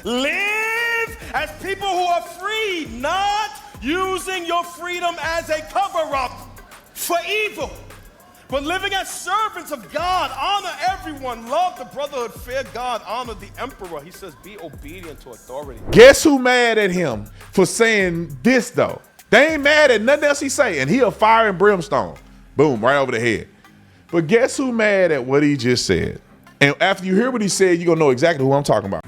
Live as people who are free, not using your freedom as a cover-up for evil, but living as servants of God. Honor everyone, love the brotherhood, fear God, honor the emperor. He says be obedient to authority. Guess who mad at him for saying this though? They ain't mad at nothing else he say, and he a fire and brimstone. Boom, right over the head. But guess who mad at what he just said? And after you hear what he said, you're gonna know exactly who I'm talking about.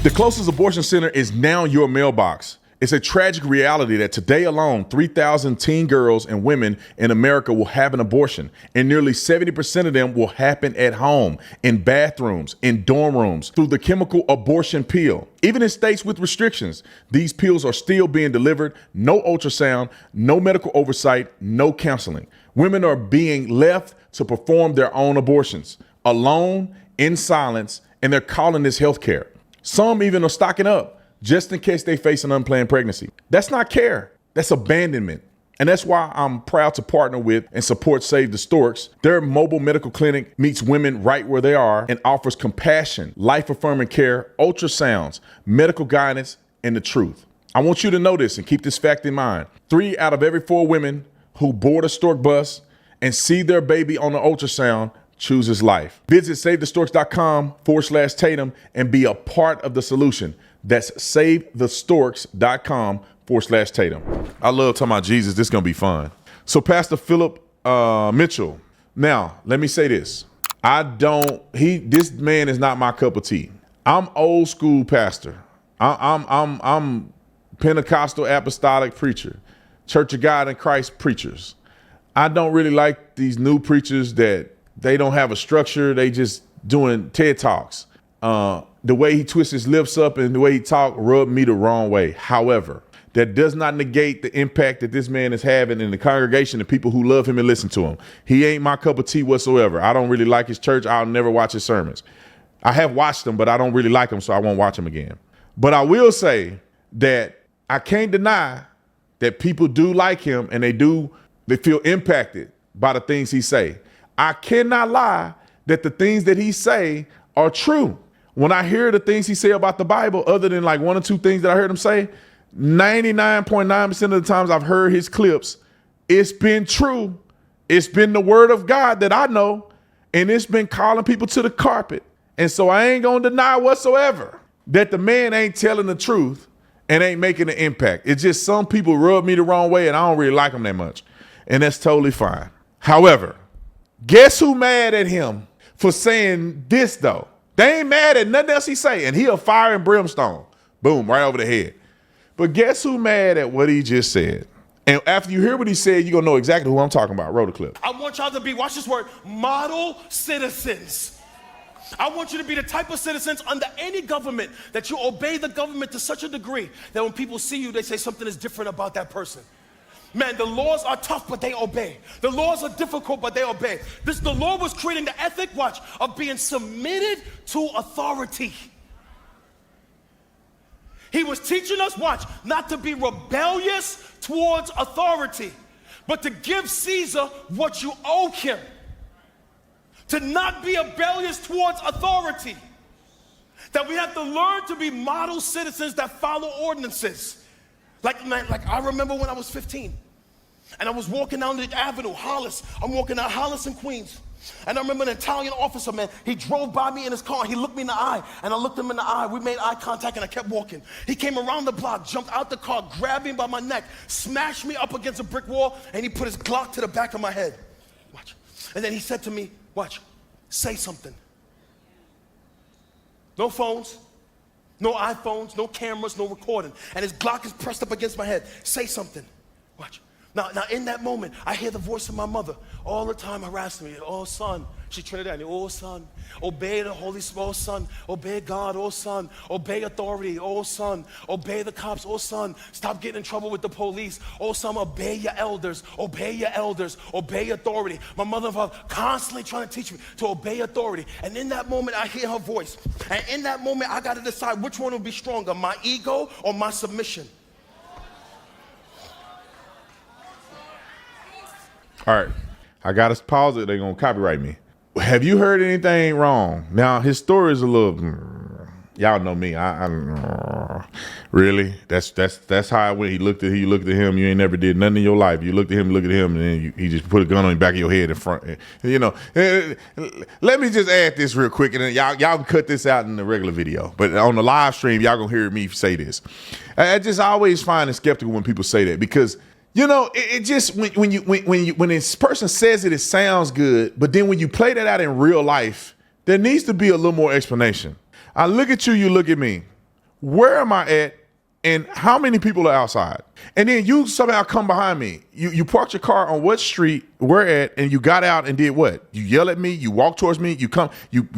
The closest abortion center is now your mailbox. It's a tragic reality that today alone, 3,000 teen girls and women in America will have an abortion, and nearly 70% of them will happen at home, in bathrooms, in dorm rooms, through the chemical abortion pill. Even in states with restrictions, these pills are still being delivered. No ultrasound, no medical oversight, no counseling. Women are being left to perform their own abortions, alone, in silence, and they're calling this healthcare. Some even are stocking up just in case they face an unplanned pregnancy. That's not care, that's abandonment. And that's why I'm proud to partner with and support Save the Storks. Their mobile medical clinic meets women right where they are and offers compassion, life-affirming care, ultrasounds, medical guidance, and the truth. I want you to know this and keep this fact in mind. 3 out of every 4 women who board a stork bus and see their baby on the ultrasound chooses life. Visit SaveTheStorks.com/Tatum and be a part of the solution. That's SaveTheStorks.com/Tatum. I love talking about Jesus. This is going to be fun. So Pastor Philip Mitchell. Now, let me say this. This man is not my cup of tea. I'm old school pastor. I'm Pentecostal apostolic preacher, Church of God in Christ preachers. I don't really like these new preachers that they don't have a structure. They just doing TED Talks. The way he twists his lips up and the way he talk rubbed me the wrong way. However, that does not negate the impact that this man is having in the congregation and people who love him and listen to him. He ain't my cup of tea whatsoever. I don't really like his church. I'll never watch his sermons. I have watched them, but I don't really like him, so I won't watch him again. But I will say that I can't deny that people do like him and they feel impacted by the things he say. I cannot lie that the things that he say are true. When I hear the things he say about the Bible, other than like 1 or 2 things that I heard him say, 99.9% of the times I've heard his clips, it's been true. It's been the word of God that I know, and it's been calling people to the carpet. And so I ain't gonna deny whatsoever that the man ain't telling the truth and ain't making an impact. It's just some people rub me the wrong way and I don't really like them that much. And that's totally fine. However, guess who mad at him for saying this though? They ain't mad at nothing else he say, and he a fire and brimstone. Boom, right over the head. But guess who mad at what he just said? And after you hear what he said, you're gonna know exactly who I'm talking about. Roll the clip. I want y'all to be, watch this word, model citizens. I want you to be the type of citizens under any government that you obey the government to such a degree that when people see you, they say something is different about that person. Man, the laws are tough, but they obey. The laws are difficult, but they obey. The law was creating the ethic, watch, of being submitted to authority. He was teaching us, watch, not to be rebellious towards authority, but to give Caesar what you owe him. To not be rebellious towards authority. That we have to learn to be model citizens that follow ordinances. Like I remember when I was 15 and I was walking down the avenue, Hollis. I'm walking down Hollis in Queens. And I remember an Italian officer, man, he drove by me in his car. He looked me in the eye and I looked him in the eye. We made eye contact and I kept walking. He came around the block, jumped out the car, grabbed me by my neck, smashed me up against a brick wall, and he put his Glock to the back of my head. Watch. And then he said to me, watch, say something. No phones. No iPhones, no cameras, no recording. And his Glock is pressed up against my head. Say something. Watch. Now in that moment, I hear the voice of my mother all the time harassing me. Oh, son. She's Trinidadian. Oh, son. Obey the Holy Spirit. Oh, son. Obey God. Oh, son. Obey authority. Oh, son. Obey the cops. Oh, son. Stop getting in trouble with the police. Oh, son. Obey your elders. Obey your elders. Obey authority. My mother and father constantly trying to teach me to obey authority. And in that moment, I hear her voice. And in that moment, I got to decide which one will be stronger, my ego or my submission. All right. I got to pause it. They're going to copyright me. Have you heard anything wrong? Now, his story is a little, y'all know me. I really, that's how I went. He looked at him. You ain't never did nothing in your life. You looked at him, and then he just put a gun on the back of your head in front. You know, let me just add this real quick, and then y'all can cut this out in the regular video. But on the live stream, y'all gonna hear me say this. I just always find it skeptical when people say that, because you know, it just when this person says it sounds good, but then when you play that out in real life, there needs to be a little more explanation. I look at you, you look at me. Where am I at, and how many people are outside? And then you somehow come behind me. You parked your car on what street, where at, and you got out and did what? You yell at me, you walk towards me, you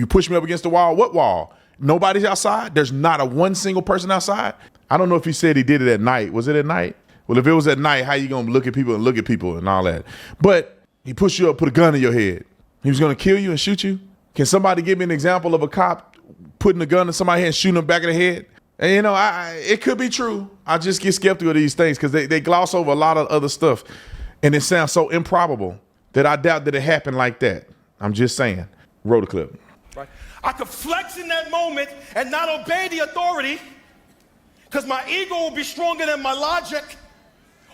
push me up against the wall. What wall? Nobody's outside? There's not a one single person outside? I don't know if he said he did it at night. Was it at night? Well, if it was at night, how you gonna look at people and all that? But he pushed you up, put a gun in your head. He was gonna kill you and shoot you? Can somebody give me an example of a cop putting a gun in somebody's head and shooting them back of the head? And you know, it could be true. I just get skeptical of these things because they gloss over a lot of other stuff. And it sounds so improbable that I doubt that it happened like that. I'm just saying. Roll the clip. Right. I could flex in that moment and not obey the authority because my ego will be stronger than my logic.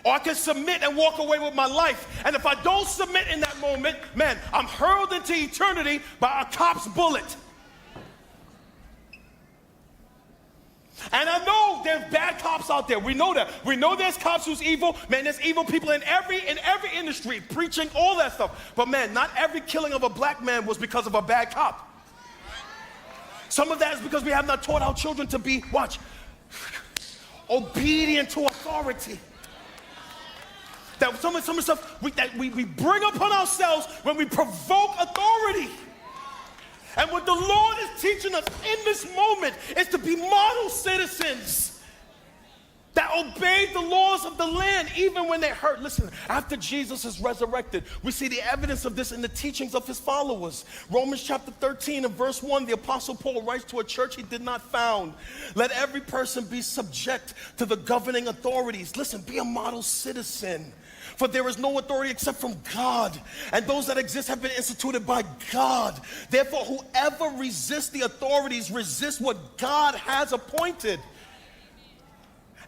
Or I can submit and walk away with my life. And if I don't submit in that moment, man, I'm hurled into eternity by a cop's bullet. And I know there's bad cops out there. We know that. We know there's cops who's evil. Man, there's evil people in every industry preaching all that stuff. But man, not every killing of a black man was because of a bad cop. Some of that is because we have not taught our children to be, watch, obedient to authority. That some of the stuff that we bring upon ourselves when we provoke authority. And what the Lord is teaching us in this moment is to be model citizens that obey the laws of the land even when they hurt. Listen, after Jesus is resurrected, we see the evidence of this in the teachings of his followers. Romans chapter 13 and verse 1, the Apostle Paul writes to a church he did not found. Let every person be subject to the governing authorities. Listen, be a model citizen. For there is no authority except from God, and those that exist have been instituted by God. Therefore, whoever resists the authorities resists what God has appointed.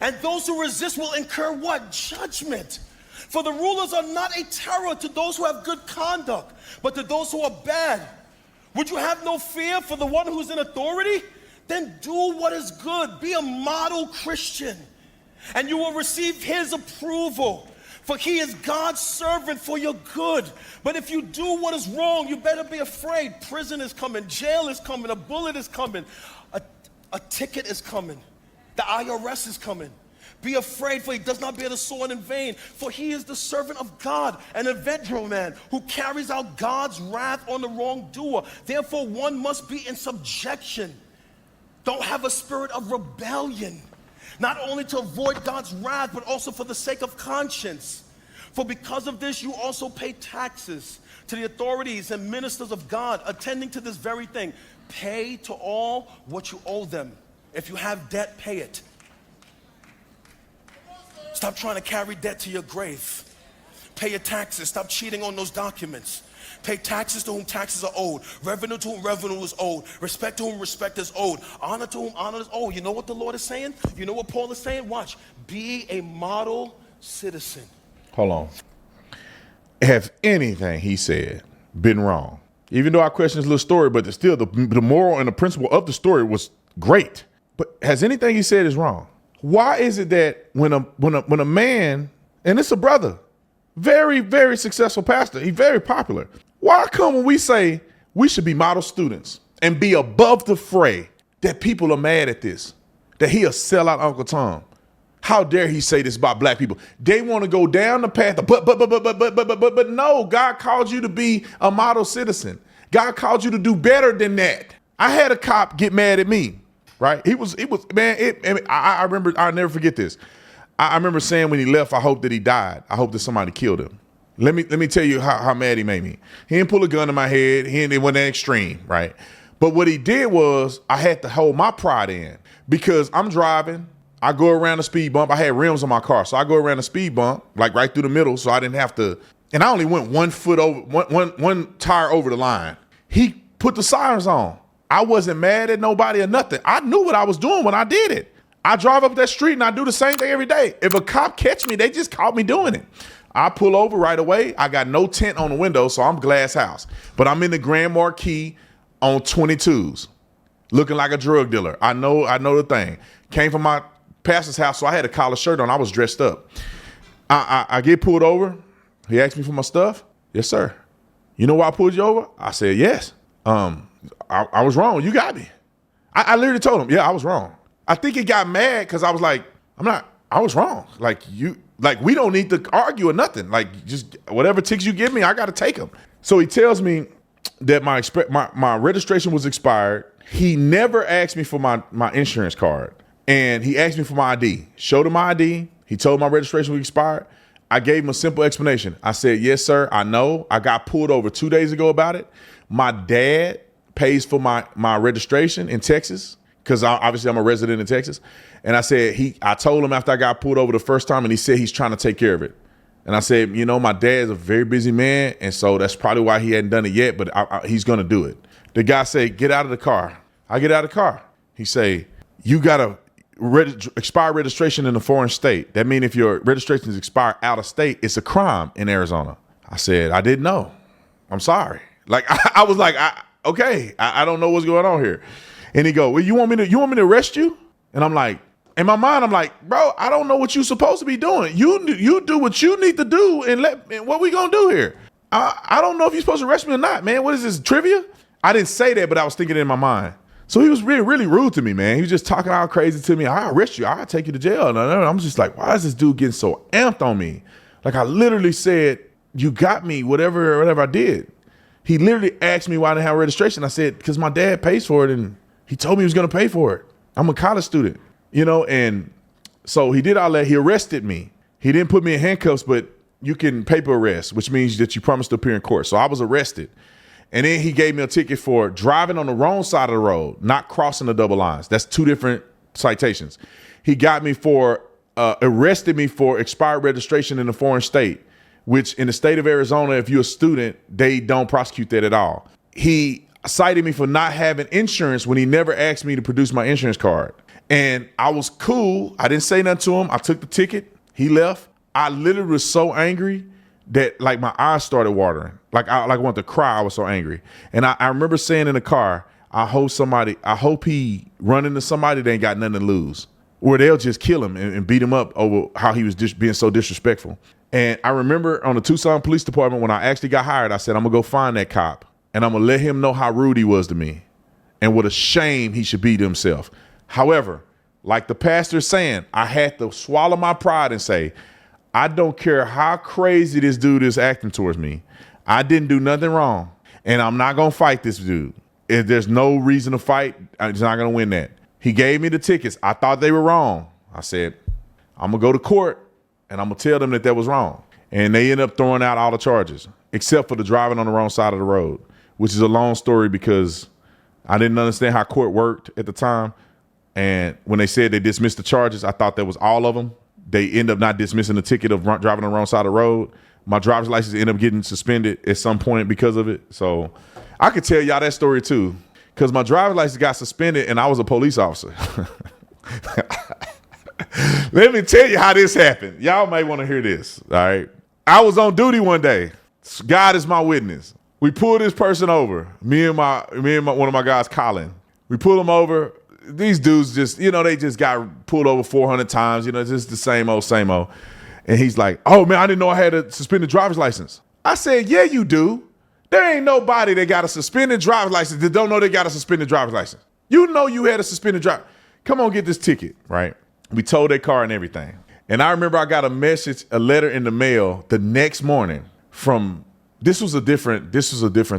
And those who resist will incur what? Judgment. For the rulers are not a terror to those who have good conduct, but to those who are bad. Would you have no fear for the one who's in authority? Then do what is good. Be a model Christian, and you will receive his approval. For he is God's servant for your good. But if you do what is wrong, you better be afraid. Prison is coming, jail is coming, a bullet is coming, a ticket is coming, the IRS is coming. Be afraid, for he does not bear the sword in vain. For he is the servant of God, an avenger man who carries out God's wrath on the wrongdoer. Therefore, one must be in subjection. Don't have a spirit of rebellion. Not only to avoid God's wrath, but also for the sake of conscience. For because of this, you also pay taxes to the authorities and ministers of God, attending to this very thing. Pay to all what you owe them. If you have debt, pay it. Stop trying to carry debt to your grave. Pay your taxes. Stop cheating on those documents. Pay taxes to whom taxes are owed. Revenue to whom revenue is owed. Respect to whom respect is owed. Honor to whom honor is owed. You know what the Lord is saying? You know what Paul is saying? Watch. Be a model citizen. Hold on. Have anything he said been wrong? Even though I question his little story, but still the moral and the principle of the story was great. But has anything he said is wrong? Why is it that when a man, and it's a brother, very, very successful pastor, he's very popular. Why come when we say we should be model students and be above the fray, that people are mad at this, that he'll sell out Uncle Tom? How dare he say this about black people? They want to go down the path of, but no, God called you to be a model citizen. God called you to do better than that. I had a cop get mad at me, right? I remember, I'll never forget this. I remember saying when he left, I hope that he died. I hope that somebody killed him. Let me tell you how mad he made me. He didn't pull a gun in my head. It wasn't that extreme, right? But what he did was I had to hold my pride in because I'm driving. I go around the speed bump. I had rims on my car, so I go around the speed bump, like right through the middle, so I didn't have to and I only went 1 foot over, one tire over the line. He put the sirens on. I wasn't mad at nobody or nothing. I knew what I was doing when I did it. I drive up that street and I do the same thing every day. If a cop catch me, they just caught me doing it. I pull over right away. I got no tint on the window, so I'm glass house. But I'm in the Grand Marquis on 22s, looking like a drug dealer. I know the thing. Came from my pastor's house, so I had a collar shirt on. I was dressed up. I get pulled over. He asked me for my stuff. Yes, sir. You know why I pulled you over? I said, yes. I was wrong. You got me. I literally told him, yeah, I was wrong. I think he got mad because I was like, I was wrong. We don't need to argue or nothing. Like, just whatever ticks you give me, I got to take them. So he tells me that my registration was expired. He never asked me for my insurance card. And he asked me for my ID. Showed him my ID. He told my registration was expired. I gave him a simple explanation. I said, yes, sir, I know. I got pulled over 2 days ago about it. My dad pays for my registration in Texas because obviously I'm a resident in Texas. And I said, I told him after I got pulled over the first time, and he said he's trying to take care of it. And I said, my dad's a very busy man, and so that's probably why he hadn't done it yet, but he's going to do it. The guy said, get out of the car. I get out of the car. He say, you got a expired registration in a foreign state. That means if your registration is expired out of state, it's a crime in Arizona. I said, I didn't know. I'm sorry. Like, I was like, okay, I don't know what's going on here. And he go, well, you want me to arrest you? And I'm like, in my mind, I'm like, bro, I don't know what you're supposed to be doing. You do what you need to do, and what we gonna do here? I don't know if you're supposed to arrest me or not, man. What is this, trivia? I didn't say that, but I was thinking it in my mind. So he was really, really rude to me, man. He was just talking all crazy to me. I'll arrest you. I'll take you to jail. And I'm just like, why is this dude getting so amped on me? Like, I literally said, you got me, whatever I did. He literally asked me why I didn't have registration. I said, because my dad pays for it, and he told me he was going to pay for it. I'm a college student, and so he did all that. He arrested me. He didn't put me in handcuffs, but you can paper arrest, which means that you promised to appear in court. So I was arrested. And then he gave me a ticket for driving on the wrong side of the road, not crossing the double lines. That's 2 different citations. He got me arrested me for expired registration in a foreign state, which in the state of Arizona, if you're a student, they don't prosecute that at all. He cited me for not having insurance when he never asked me to produce my insurance card. And I was cool. I didn't say nothing to him. I took the ticket. He left. I literally was so angry that like my eyes started watering. Like I wanted to cry. I was so angry. And I remember saying in the car, I hope he run into somebody that ain't got nothing to lose, or they'll just kill him and beat him up over how he was just being so disrespectful. And I remember on the Tucson Police Department, when I actually got hired, I said, I'm gonna go find that cop and I'm gonna let him know how rude he was to me and what a shame he should be to himself. However, like the pastor's saying, I had to swallow my pride and say, I don't care how crazy this dude is acting towards me. I didn't do nothing wrong, and I'm not going to fight this dude. If there's no reason to fight, I'm just not going to win that. He gave me the tickets. I thought they were wrong. I said, I'm going to go to court, and I'm going to tell them that was wrong. And they ended up throwing out all the charges, except for the driving on the wrong side of the road, which is a long story because I didn't understand how court worked at the time. And when they said they dismissed the charges, I thought that was all of them. They end up not dismissing the ticket of driving on the wrong side of the road. My driver's license ended up getting suspended at some point because of it. So I could tell y'all that story too, because my driver's license got suspended and I was a police officer. Let me tell you how this happened. Y'all may want to hear this. All right. I was on duty one day. God is my witness. We pulled this person over. Me and one of my guys, Colin. We pulled him over. These dudes just, they just got pulled over 400 times. It's just the same old. And he's like, oh, man, I didn't know I had a suspended driver's license. I said, yeah, you do. There ain't nobody that got a suspended driver's license that don't know they got a suspended driver's license. You know you had a suspended driver. Come on, get this ticket, right? We towed their car and everything. And I remember I got a letter in the mail the next morning from, this was a different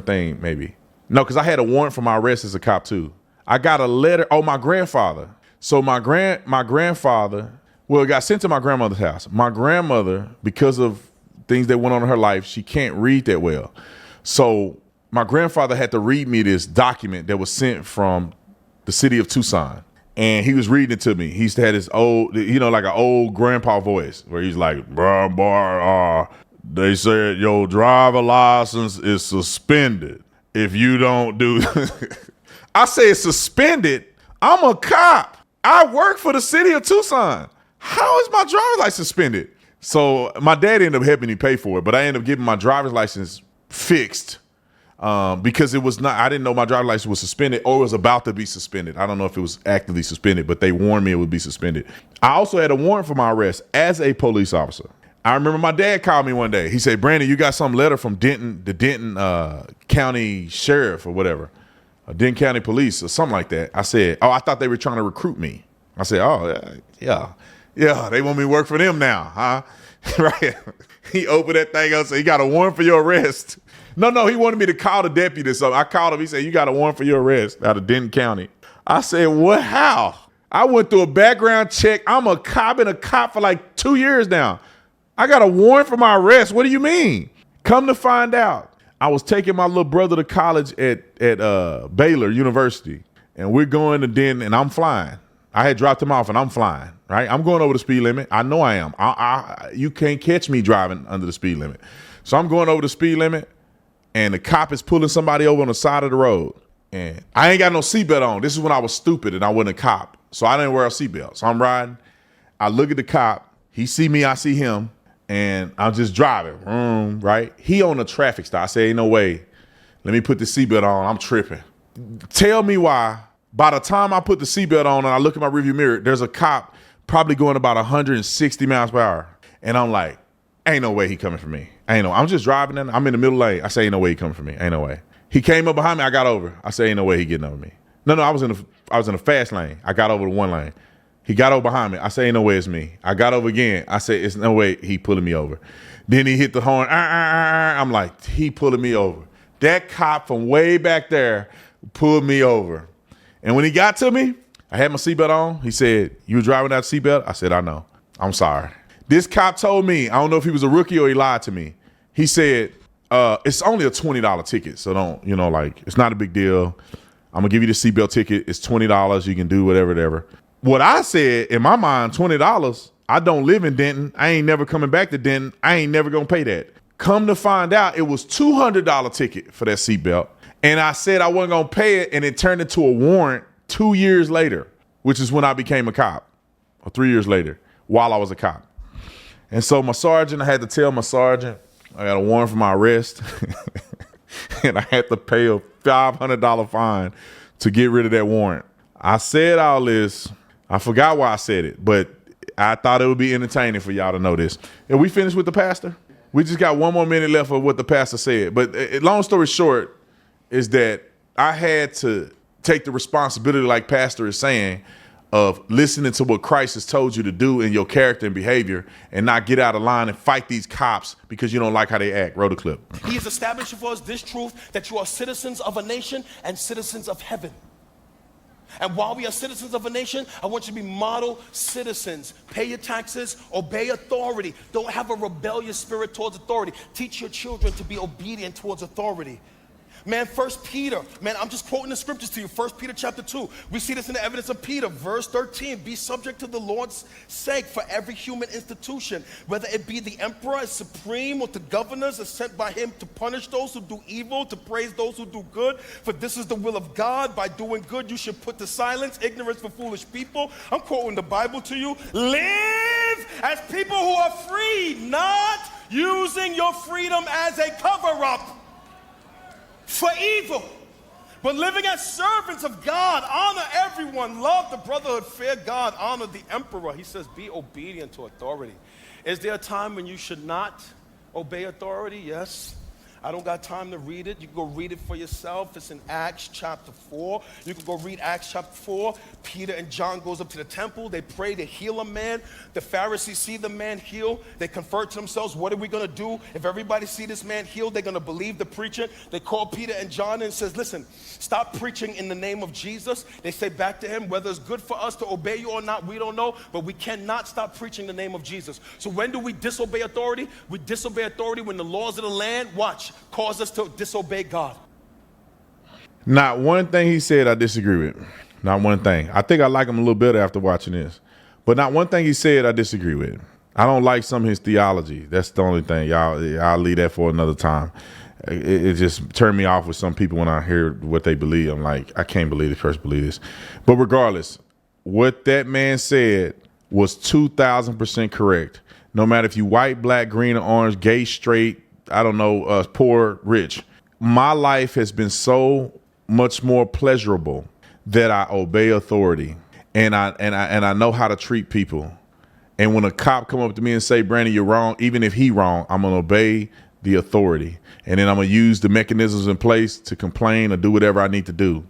thing maybe. No, because I had a warrant for my arrest as a cop too. I got a letter. Oh, my grandfather. So my grandfather, well, it got sent to my grandmother's house. My grandmother, because of things that went on in her life, she can't read that well. So my grandfather had to read me this document that was sent from the city of Tucson. And he was reading it to me. He used to have this old, like an old grandpa voice where he's like, boy, They said your driver license is suspended if you don't do. I said suspended. I'm a cop. I work for the city of Tucson. How is my driver's license suspended? So my dad ended up helping me pay for it, but I ended up getting my driver's license fixed because it was not. I didn't know my driver's license was suspended or was about to be suspended. I don't know if it was actively suspended, but they warned me it would be suspended. I also had a warrant for my arrest as a police officer. I remember my dad called me one day. He said, "Brandon, you got some letter from Denton, the Denton County Sheriff or whatever, Denton County Police or something like that." I said, "Oh, I thought they were trying to recruit me." I said, "Oh, yeah, they want me to work for them now, huh?" Right? He opened that thing up and said, "You got a warrant for your arrest." No, he wanted me to call the deputy. So I called him. He said, "You got a warrant for your arrest out of Denton County." I said, "What? How?" I went through a background check. I'm a cop, been a cop for like 2 years now. I got a warrant for my arrest. What do you mean? Come to find out, I was taking my little brother to college at Baylor University, and we're going to Denton, and I'm flying. I had dropped him off, and I'm flying, right? I'm going over the speed limit. I know I am. You can't catch me driving under the speed limit. So I'm going over the speed limit, and the cop is pulling somebody over on the side of the road, and I ain't got no seatbelt on. This is when I was stupid, and I wasn't a cop, so I didn't wear a seatbelt. So I'm riding. I look at the cop. He see me. I see him. And I'm just driving, right? He on a traffic stop. I say, "Ain't no way. Let me put the seatbelt on. I'm tripping." Tell me why. By the time I put the seatbelt on and I look in my rearview mirror, there's a cop probably going about 160 miles per hour. And I'm like, ain't no way he coming for me. I'm just driving in. I'm in the middle lane. I say, ain't no way he coming for me. Ain't no way. He came up behind me. I got over. I say, ain't no way he getting over me. No, I was in a fast lane. I got over to one lane. He got over behind me. I say, ain't no way it's me. I got over again. I say, it's no way he pulling me over. Then he hit the horn. I'm like, he pulling me over. That cop from way back there pulled me over. And when he got to me, I had my seatbelt on. He said, "You were driving without a seatbelt?" I said, "I know. I'm sorry." This cop told me, I don't know if he was a rookie or he lied to me. He said, "It's only a $20 ticket. So don't, it's not a big deal. I'm going to give you the seatbelt ticket. It's $20. You can do whatever. What I said in my mind, $20, I don't live in Denton. I ain't never coming back to Denton. I ain't never going to pay that. Come to find out, it was $200 ticket for that seatbelt. And I said I wasn't going to pay it, and it turned into a warrant 2 years later, which is when I became a cop, or 3 years later, while I was a cop. And so I had to tell my sergeant, I got a warrant for my arrest, and I had to pay a $500 fine to get rid of that warrant. I said all this. I forgot why I said it, but I thought it would be entertaining for y'all to know this. And we finished with the pastor. We just got one more minute left of what the pastor said. But long story short is that I had to take the responsibility, like Pastor is saying, of listening to what Christ has told you to do in your character and behavior and not get out of line and fight these cops because you don't like how they act. Roll the clip. He is establishing for us this truth, that you are citizens of a nation and citizens of heaven. And while we are citizens of a nation, I want you to be model citizens. Pay your taxes, obey authority. Don't have a rebellious spirit towards authority. Teach your children to be obedient towards authority. Man, 1 Peter, I'm just quoting the scriptures to you. 1 Peter chapter 2. We see this in the evidence of Peter, verse 13. Be subject to the Lord's sake for every human institution, whether it be the emperor as supreme or the governors are sent by him to punish those who do evil, to praise those who do good. For this is the will of God. By doing good, you should put to silence ignorance for foolish people. I'm quoting the Bible to you. Live as people who are free, not using your freedom as a cover-up for evil, but living as servants of God. Honor everyone, love the brotherhood, fear God, honor the emperor. He says, be obedient to authority. Is there a time when you should not obey authority? Yes. I don't got time to read it. You can go read it for yourself. It's in Acts chapter 4. You can go read Acts chapter 4. Peter and John goes up to the temple. They pray to heal a man. The Pharisees see the man heal. They convert to themselves, what are we going to do? If everybody see this man healed, they're going to believe the preacher. They call Peter and John and says, listen, stop preaching in the name of Jesus. They say back to him, whether it's good for us to obey you or not, we don't know, but we cannot stop preaching the name of Jesus. So when do we disobey authority? We disobey authority when the laws of the land, watch, cause us to disobey God. Not one thing he said I disagree with. Not one thing. I think I like him a little better after watching this. But not one thing he said I disagree with. I don't like some of his theology. That's the only thing. I'll leave that for another time. It just turned me off with some people when I hear what they believe. I'm like, I can't believe this person believes this. But regardless, what that man said was 2,000% correct. No matter if you white, black, green, or orange, gay, straight, I don't know, poor, rich. My life has been so much more pleasurable that I obey authority, and I know how to treat people. And when a cop come up to me and say, Brandon, you're wrong, even if he wrong, I'm gonna obey the authority. And then I'm gonna use the mechanisms in place to complain or do whatever I need to do.